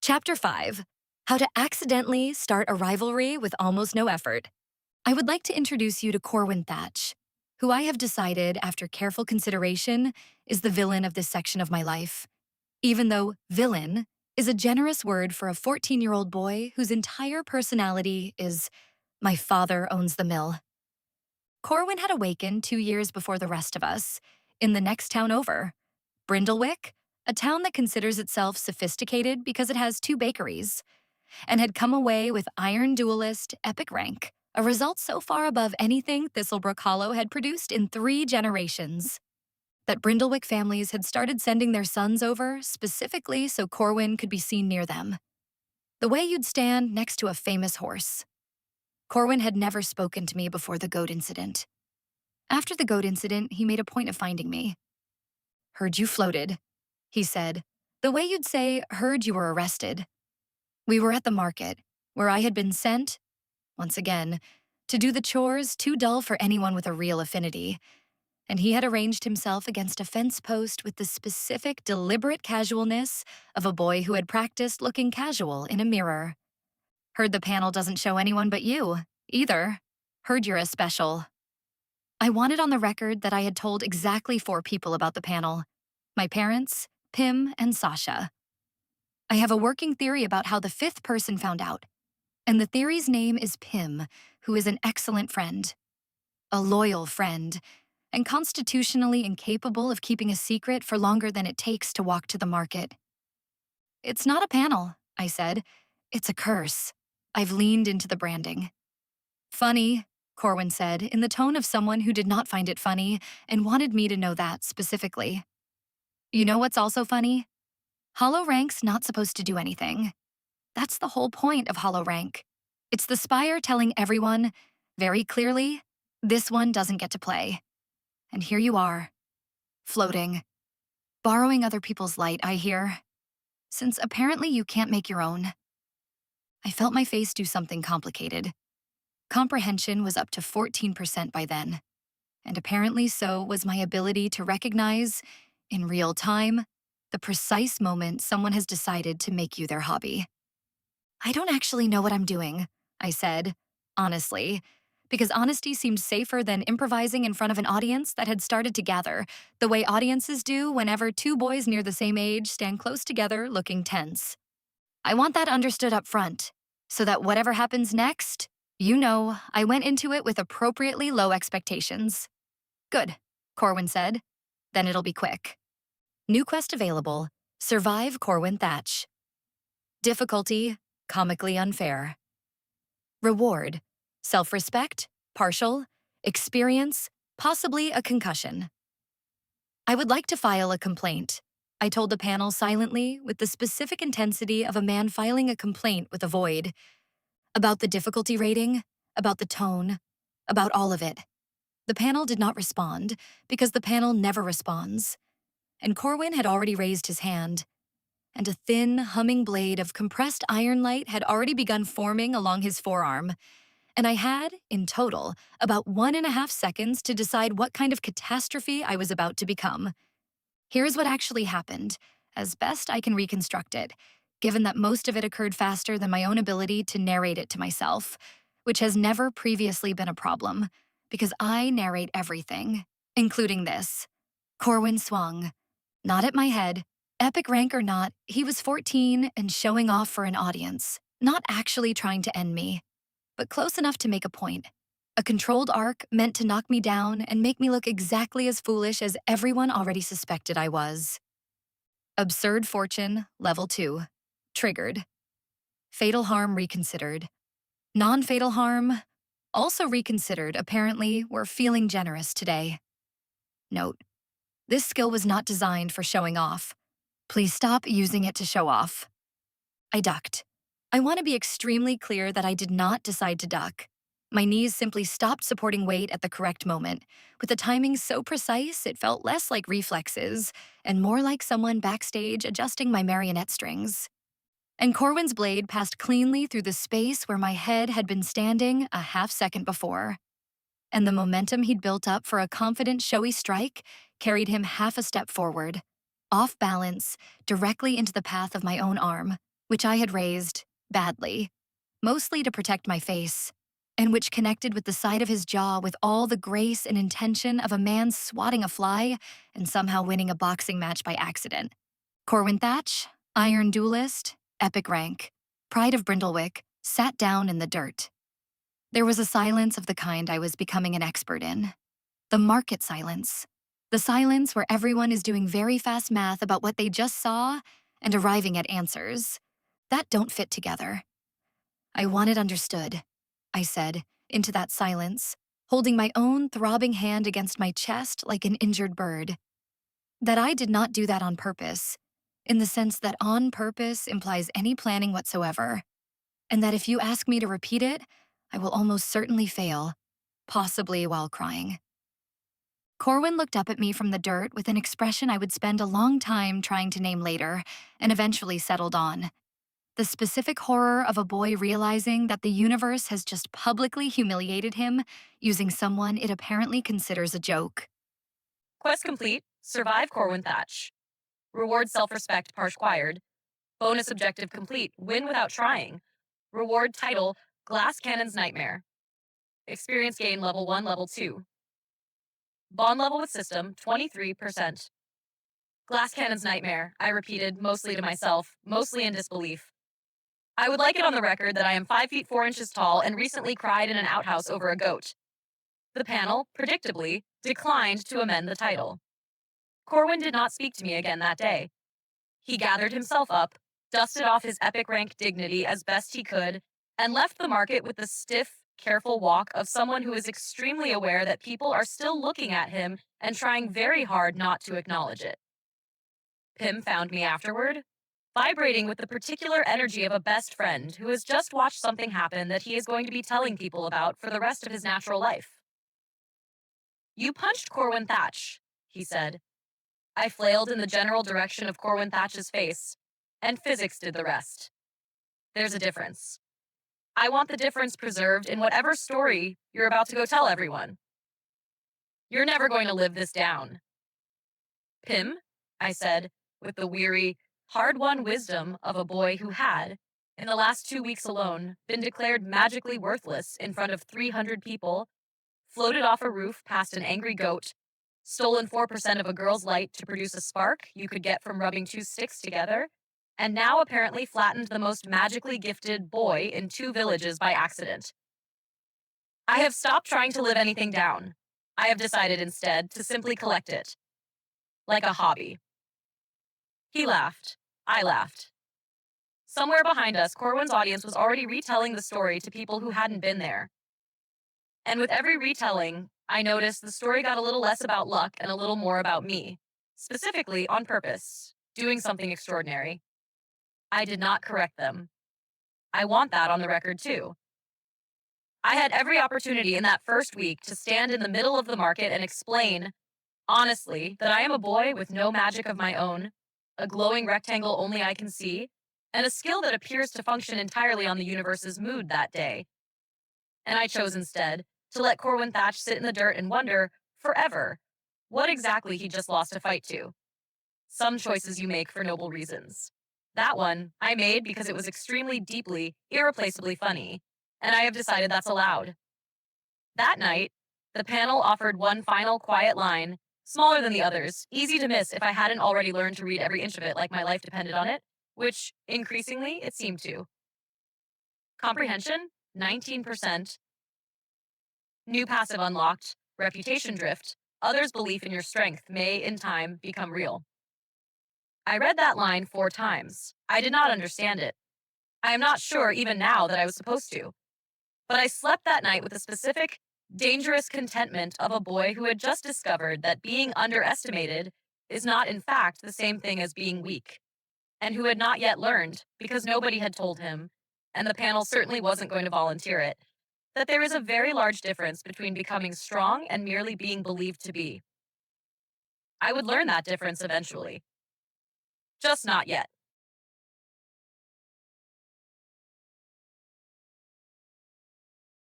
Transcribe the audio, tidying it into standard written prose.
Chapter 5: How to Accidentally Start a Rivalry with Almost No Effort. I would like to introduce you to Corwin Thatch, who I have decided, after careful consideration, is the villain of this section of my life. Even though villain is a generous word for a 14-year-old boy whose entire personality is, my father owns the mill. Corwin had awakened 2 years before the rest of us, in the next town over, Brindlewick, a town that considers itself sophisticated because it has 2 bakeries, and had come away with Iron Duelist Epic Rank, a result so far above anything Thistlebrook Hollow had produced in 3 generations. That Brindlewick families had started sending their sons over specifically so Corwin could be seen near them. The way you'd stand next to a famous horse. Corwin had never spoken to me before the goat incident. After the goat incident, he made a point of finding me. "Heard you floated," he said, the way you'd say, "heard you were arrested." We were at the market, where I had been sent, once again, to do the chores too dull for anyone with a real affinity, and he had arranged himself against a fence post with the specific, deliberate casualness of a boy who had practiced looking casual in a mirror. "Heard the panel doesn't show anyone but you, either. Heard you're a special." I wanted on the record that I had told exactly 4 people about the panel: my parents, Pim, and Sasha. I have a working theory about how the 5th person found out, and the theory's name is Pim, who is an excellent friend, a loyal friend, and constitutionally incapable of keeping a secret for longer than it takes to walk to the market. "It's not a panel," I said. "It's a curse." I've leaned into the branding. "Funny," Corwin said, in the tone of someone who did not find it funny and wanted me to know that specifically. "You know what's also funny? Hollow Rank's not supposed to do anything. That's the whole point of Hollow Rank. It's the Spire telling everyone, very clearly, this one doesn't get to play. And here you are, floating, borrowing other people's light, I hear, since apparently you can't make your own." I felt my face do something complicated. Comprehension was up to 14% by then, and apparently so was my ability to recognize, in real time, the precise moment someone has decided to make you their hobby. "I don't actually know what I'm doing," I said, honestly, because honesty seemed safer than improvising in front of an audience that had started to gather, the way audiences do whenever 2 boys near the same age stand close together looking tense. "I want that understood up front, so that whatever happens next, you know I went into it with appropriately low expectations." "Good," Corwin said. "Then it'll be quick." New quest available: Survive Corwin Thatch. Difficulty: comically unfair. Reward: self-respect, partial, experience, possibly a concussion. "I would like to file a complaint," I told the panel silently, with the specific intensity of a man filing a complaint with a void. "About the difficulty rating, about the tone, about all of it." The panel did not respond, because the panel never responds. And Corwin had already raised his hand, and a thin, humming blade of compressed iron light had already begun forming along his forearm, and I had, in total, about 1.5 seconds to decide what kind of catastrophe I was about to become. Here's what actually happened, as best I can reconstruct it, given that most of it occurred faster than my own ability to narrate it to myself, which has never previously been a problem, because I narrate everything, including this. Corwin swung. Not at my head. Epic rank or not, he was 14 and showing off for an audience, not actually trying to end me, but close enough to make a point. A controlled arc meant to knock me down and make me look exactly as foolish as everyone already suspected I was. Absurd Fortune, Level 2. Triggered. Fatal Harm reconsidered. Non-fatal harm, also reconsidered. Apparently, we're feeling generous today. Note: this skill was not designed for showing off. Please stop using it to show off. I ducked. I want to be extremely clear that I did not decide to duck. My knees simply stopped supporting weight at the correct moment, with the timing so precise it felt less like reflexes and more like someone backstage adjusting my marionette strings. And Corwin's blade passed cleanly through the space where my head had been standing a half-second before. And the momentum he'd built up for a confident, showy strike carried him half a step forward, off balance, directly into the path of my own arm, which I had raised badly, mostly to protect my face, and which connected with the side of his jaw with all the grace and intention of a man swatting a fly and somehow winning a boxing match by accident. Corwin Thatch, Iron Duelist, Epic Rank, Pride of Brindlewick, sat down in the dirt. There was a silence of the kind I was becoming an expert in. The market silence. The silence where everyone is doing very fast math about what they just saw and arriving at answers that don't fit together. I want it understood, I said, into that silence, holding my own throbbing hand against my chest like an injured bird. That I did not do that on purpose, in the sense that on purpose implies any planning whatsoever, and that if you ask me to repeat it, I will almost certainly fail, possibly while crying. Corwin looked up at me from the dirt with an expression I would spend a long time trying to name later, and eventually settled on. The specific horror of a boy realizing that the universe has just publicly humiliated him using someone it apparently considers a joke. Quest complete. Survive Corwin Thatch. Reward self-respect parshquired. Bonus objective complete. Win without trying. Reward title Glass Cannon's Nightmare. Experience gain level 1, level 2. Bond level with system 23%. Glass Cannon's Nightmare, I repeated, mostly to myself, mostly in disbelief. I would like it on the record that I am 5 feet 4 inches tall and recently cried in an outhouse over a goat. The panel, predictably, declined to amend the title. Corwin did not speak to me again that day. He gathered himself up, dusted off his epic rank dignity as best he could, and left the market with the stiff, careful walk of someone who is extremely aware that people are still looking at him and trying very hard not to acknowledge it. Pim found me afterward, vibrating with the particular energy of a best friend who has just watched something happen that he is going to be telling people about for the rest of his natural life. "You punched Corwin Thatch," he said. I flailed in the general direction of Corwin Thatch's face, and physics did the rest. There's a difference. I want the difference preserved in whatever story you're about to go tell everyone. You're never going to live this down. Pim, I said, with the weary, hard-won wisdom of a boy who had, in the last 2 weeks alone, been declared magically worthless in front of 300 people, floated off a roof past an angry goat, stolen 4% of a girl's light to produce a spark you could get from rubbing 2 sticks together, and now apparently flattened the most magically gifted boy in 2 villages by accident. I have stopped trying to live anything down. I have decided instead to simply collect it. Like a hobby. He laughed. I laughed. Somewhere behind us, Corwin's audience was already retelling the story to people who hadn't been there. And with every retelling, I noticed the story got a little less about luck and a little more about me. Specifically, on purpose, doing something extraordinary. I did not correct them. I want that on the record too. I had every opportunity in that first week to stand in the middle of the market and explain, honestly, that I am a boy with no magic of my own, a glowing rectangle only I can see, and a skill that appears to function entirely on the universe's mood that day. And I chose instead to let Corwin Thatch sit in the dirt and wonder, forever, what exactly he just lost a fight to. Some choices you make for noble reasons. That one I made because it was extremely deeply, irreplaceably funny, and I have decided that's allowed. That night, the panel offered one final quiet line, smaller than the others, easy to miss if I hadn't already learned to read every inch of it like my life depended on it, which, increasingly, it seemed to. Comprehension, 19%. New passive unlocked, reputation drift, others' belief in your strength may, in time, become real. I read that line 4 times. I did not understand it. I am not sure even now that I was supposed to. But I slept that night with the specific, dangerous contentment of a boy who had just discovered that being underestimated is not in fact the same thing as being weak, and who had not yet learned, because nobody had told him, and the panel certainly wasn't going to volunteer it, that there is a very large difference between becoming strong and merely being believed to be. I would learn that difference eventually. Just not yet.